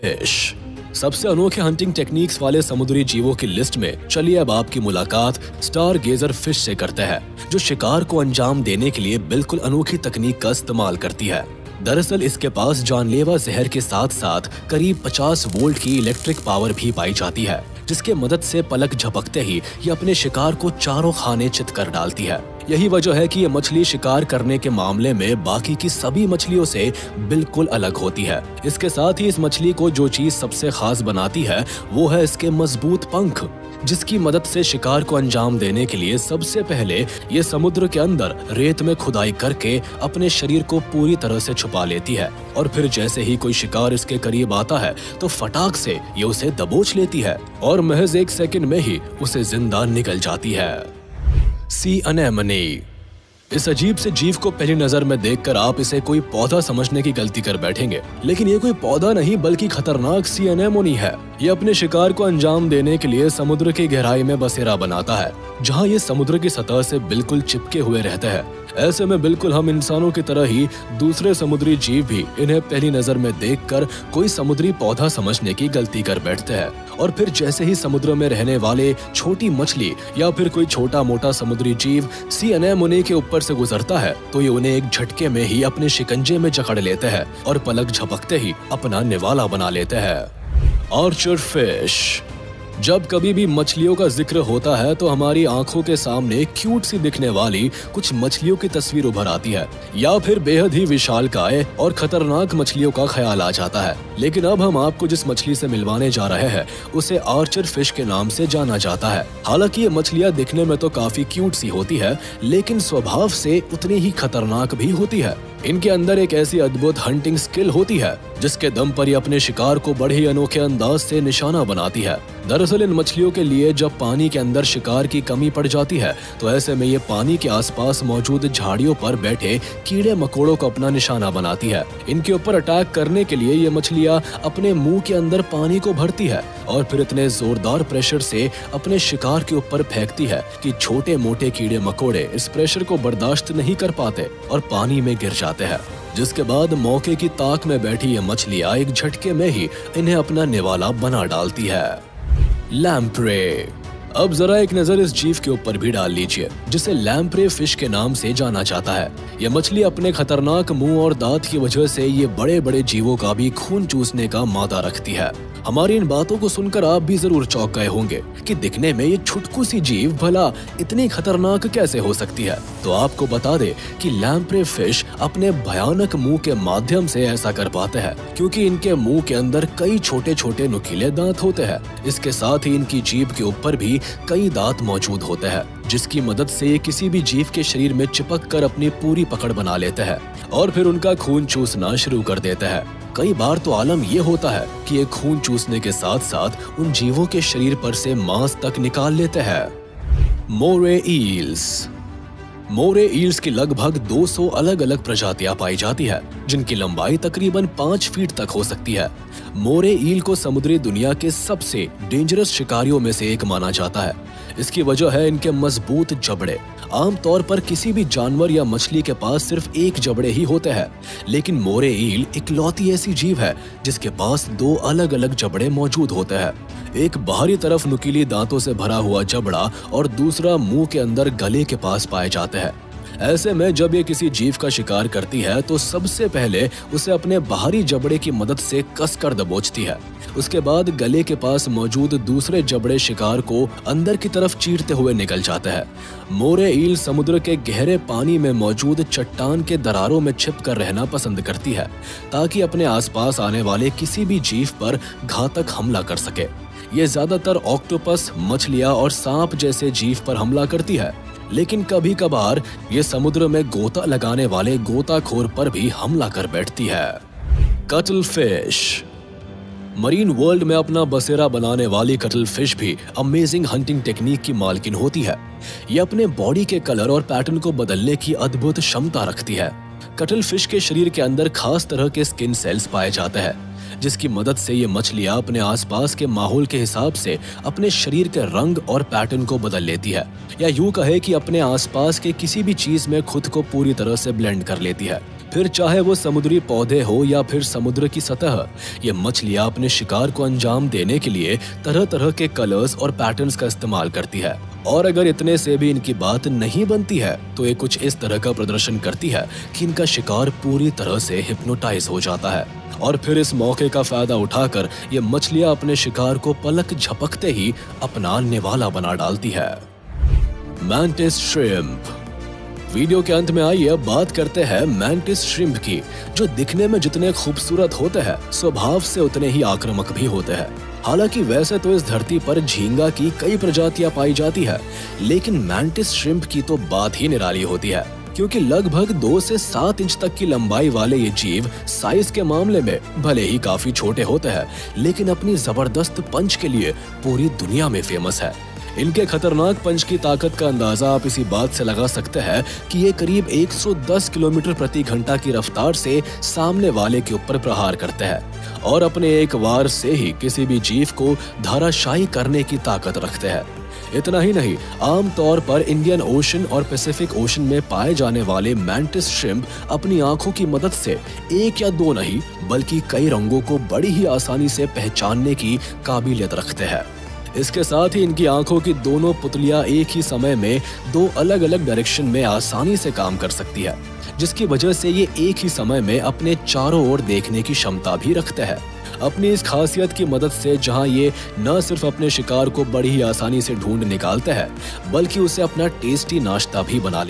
Fish. सबसे अनोखे hunting techniques वाले समुद्री जीवों की लिस्ट में चलिए अब आपकी मुलाकात स्टार गेजर फिश से करते हैं, जो शिकार को अंजाम देने के लिए बिल्कुल अनोखी तकनीक का इस्तेमाल करती है। दरअसल इसके पास जानलेवा जहर के साथ साथ करीब 50 वोल्ट की इलेक्ट्रिक पावर भी पाई जाती है, जिसके मदद से पलक झपकते ही ये अपने शिकार को चारों खाने चित कर डालती है। यही वजह है कि ये मछली शिकार करने के मामले में बाकी की सभी मछलियों से बिल्कुल अलग होती है। इसके साथ ही इस मछली को जो चीज सबसे खास बनाती है वो है इसके मजबूत पंख, जिसकी मदद से शिकार को अंजाम देने के लिए सबसे पहले ये समुद्र के अंदर रेत में खुदाई करके अपने शरीर को पूरी तरह से छुपा लेती है और फिर जैसे ही कोई शिकार इसके करीब आता है तो फटाक से ये उसे दबोच लेती है और महज 1 सेकंड में ही उसे जिंदा निकल जाती है। सी अनेमोनी। इस अजीब से जीव को पहली नजर में देखकर आप इसे कोई पौधा समझने की गलती कर बैठेंगे, लेकिन ये कोई पौधा नहीं बल्कि खतरनाक सी अनेमोनी है। ये अपने शिकार को अंजाम देने के लिए समुद्र की गहराई में बसेरा बनाता है, जहाँ ये समुद्र की सतह से बिल्कुल चिपके हुए रहते हैं। ऐसे में बिल्कुल हम इंसानों की तरह ही दूसरे समुद्री जीव भी इन्हें पहली नजर में देखकर कोई समुद्री पौधा समझने की गलती कर बैठते हैं और फिर जैसे ही समुद्र में रहने वाले छोटी मछली या फिर कोई छोटा मोटा समुद्री जीव सी अनेमोनी के ऊपर से गुजरता है तो ये उन्हें एक झटके में ही अपने शिकंजे में जकड़ लेते हैं और पलक झपकते ही अपना निवाला बना लेते हैं। Archer fish. जब कभी भी मछलियों का जिक्र होता है तो हमारी आंखों के सामने क्यूट सी दिखने वाली कुछ मछलियों की तस्वीर उभर आती है या फिर बेहद ही विशालकाय और खतरनाक मछलियों का ख्याल आ जाता है। लेकिन अब हम आपको जिस मछली से मिलवाने जा रहे हैं उसे आर्चर फिश के नाम से जाना जाता है। हालांकि ये मछलियां दिखने में तो काफी क्यूट सी होती है, लेकिन स्वभाव से उतनी ही खतरनाक भी होती है। इनके अंदर एक ऐसी अद्भुत हंटिंग स्किल होती है जिसके दम पर ये अपने शिकार को बड़े ही अनोखे अंदाज से निशाना बनाती है। दरअसल इन मछलियों के लिए जब पानी के अंदर शिकार की कमी पड़ जाती है तो ऐसे में ये पानी के आसपास मौजूद झाड़ियों पर बैठे कीड़े मकोड़ों को अपना निशाना बनाती है। इनके ऊपर अटैक करने के लिए ये मछलियां अपने मुंह के अंदर पानी को भरती है और फिर इतने जोरदार प्रेशर से अपने शिकार के ऊपर फेंकती है कि छोटे मोटे कीड़े मकोड़े इस प्रेशर को बर्दाश्त नहीं कर पाते और पानी में गिर जाते हैं, जिसके बाद मौके की ताक में बैठी ये मछलियां एक झटके में ही इन्हें अपना निवाला बना डालती है। लैम्प्रे। अब जरा एक नजर इस जीव के ऊपर भी डाल लीजिए जिसे लैम्प्रे फिश के नाम से जाना जाता है। यह मछली अपने खतरनाक मुंह और दांत की वजह से ये बड़े बड़े जीवों का भी खून चूसने का मादा रखती है। हमारी इन बातों को सुनकर आप भी जरूर चौंक गए होंगे कि दिखने में ये छुटकू सी जीव भला इतनी खतरनाक कैसे हो सकती है। तो आपको बता दे कि लैम्प्रे फिश अपने भयानक मुंह के माध्यम से ऐसा कर पाते हैं क्योंकि इनके मुंह के अंदर कई छोटे छोटे नुकीले दांत होते हैं। इसके साथ ही इनकी जीभ के ऊपर भी कई दांत मौजूद होते हैं, जिसकी मदद से ये किसी भी जीव के शरीर में चिपक कर अपनी पूरी पकड़ बना लेते हैं और फिर उनका खून चूसना शुरू कर देते हैं। कई बार तो आलम ये होता है कि ये खून चूसने के साथ साथ उन जीवों के शरीर पर से मांस तक निकाल लेते हैं। मोरे ईल्स। मोरे ईल्स की लगभग 200 अलग अलग प्रजातियां पाई जाती है, जिनकी लंबाई तकरीबन 5 फीट तक हो सकती है। मोरे ईल को समुद्री दुनिया के सबसे डेंजरस शिकारियों में से एक माना जाता है। इसकी वजह है इनके मजबूत जबड़े। आमतौर पर किसी भी जानवर या मछली के पास सिर्फ एक जबड़े ही होते हैं, लेकिन मोरे ईल इकलौती ऐसी जीव है जिसके पास 2 अलग अलग जबड़े मौजूद होते हैं। एक बाहरी तरफ नुकीली दांतों से भरा हुआ जबड़ा और दूसरा मुंह के अंदर गले के पास पाए जाते हैं। ऐसे में जब ये किसी जीव का शिकार करती है तो सबसे पहले उसे अपने बाहरी जबड़े की मदद से कसकर दबोचती है। उसके बाद गले के पास मौजूद दूसरे जबड़े शिकार को अंदर की तरफ चीरते हुए निकल जाते हैं। मोरे ईल समुद्र के गहरे पानी में मौजूद चट्टान के दरारों में छिपकर रहना पसंद करती है ताकि अपने आसपास आने वाले किसी भी जीव पर घातक हमला कर सके। ये ज्यादातर ऑक्टोपस, मछलियां और सांप जैसे जीव पर हमला करती है, लेकिन कभी कभार ये समुद्र में गोता लगाने वाले गोताखोर पर भी हमला कर बैठती है। Cuttle fish. मरीन वर्ल्ड में अपना बसेरा बनाने वाली कटल फिश भी अमेजिंग हंटिंग टेक्निक की मालकिन होती है। ये अपने बॉडी के कलर और पैटर्न को बदलने की अद्भुत क्षमता रखती है। कटल फिश के शरीर के अंदर खास तरह के स्किन सेल्स पाए जाते हैं, जिसकी मदद से ये मछलियां अपने आसपास के माहौल के हिसाब से अपने शरीर के रंग और पैटर्न को बदल लेती है, या यूं कहे कि अपने आसपास के किसी भी चीज में खुद को पूरी तरह से ब्लेंड कर लेती है। फिर चाहे वो समुद्री पौधे हो या फिर समुद्र की सतह, ये मछलियां अपने शिकार को अंजाम देने के लिए तरह तरह के कलर्स और पैटर्न्स का इस्तेमाल करती है। और अगर इतने से भी इनकी बात नहीं बनती है तो ये कुछ इस तरह का प्रदर्शन करती है कि इनका शिकार पूरी तरह से हिप्नोटाइज हो जाता है और फिर इस मौके का फायदा उठाकर ये मछलियां अपने शिकार को पलक झपकते ही अपना निवाला बना डालती है। Mantis shrimp. वीडियो के अंत में आइए बात करते हैं मैंटिस श्रिम्प की, जो दिखने में जितने खूबसूरत होते हैं स्वभाव से उतने ही आक्रामक भी होते हैं। हालांकि वैसे तो इस धरती पर झींगा की कई प्रजातियां पाई जाती है, लेकिन मैंटिस श्रिम्प की तो बात ही निराली होती है, क्योंकि लगभग 2 से 7 इंच तक की लंबाई वाले ये जीव साइज के मामले में भले ही काफी छोटे होते हैं, लेकिन अपनी जबरदस्त पंच के लिए पूरी दुनिया में फेमस है। इनके खतरनाक पंच की ताकत का अंदाजा आप इसी बात से लगा सकते हैं कि ये करीब 110 किलोमीटर प्रति घंटा की रफ्तार से सामने वाले के ऊपर प्रहार करते हैं और अपने एक वार से ही किसी भी जीव को धाराशायी करने की ताकत रखते हैं। इतना ही नहीं, आमतौर पर इंडियन ओशन और पैसिफिक ओशन में पाए जाने वाले मैंटिस श्रिम्प अपनी आंखों की मदद से एक या दो नहीं बल्कि कई रंगों को बड़ी ही आसानी से पहचानने की काबिलियत रखते हैं। इसके साथ ही इनकी आंखों की दोनों पुतलियां एक ही समय में 2 अलग अलग डायरेक्शन में आसानी से काम कर सकती है, जिसकी वजह से ये एक ही समय में अपने चारों ओर देखने की क्षमता भी रखते हैं। अपनी इस खासियत की मदद से जहां ये न सिर्फ अपने शिकार को बड़ी ही आसानी से ढूंढ निकालते हैं, बल्कि उसे अपना टेस्टी नाश्ता भी बना लेते हैं।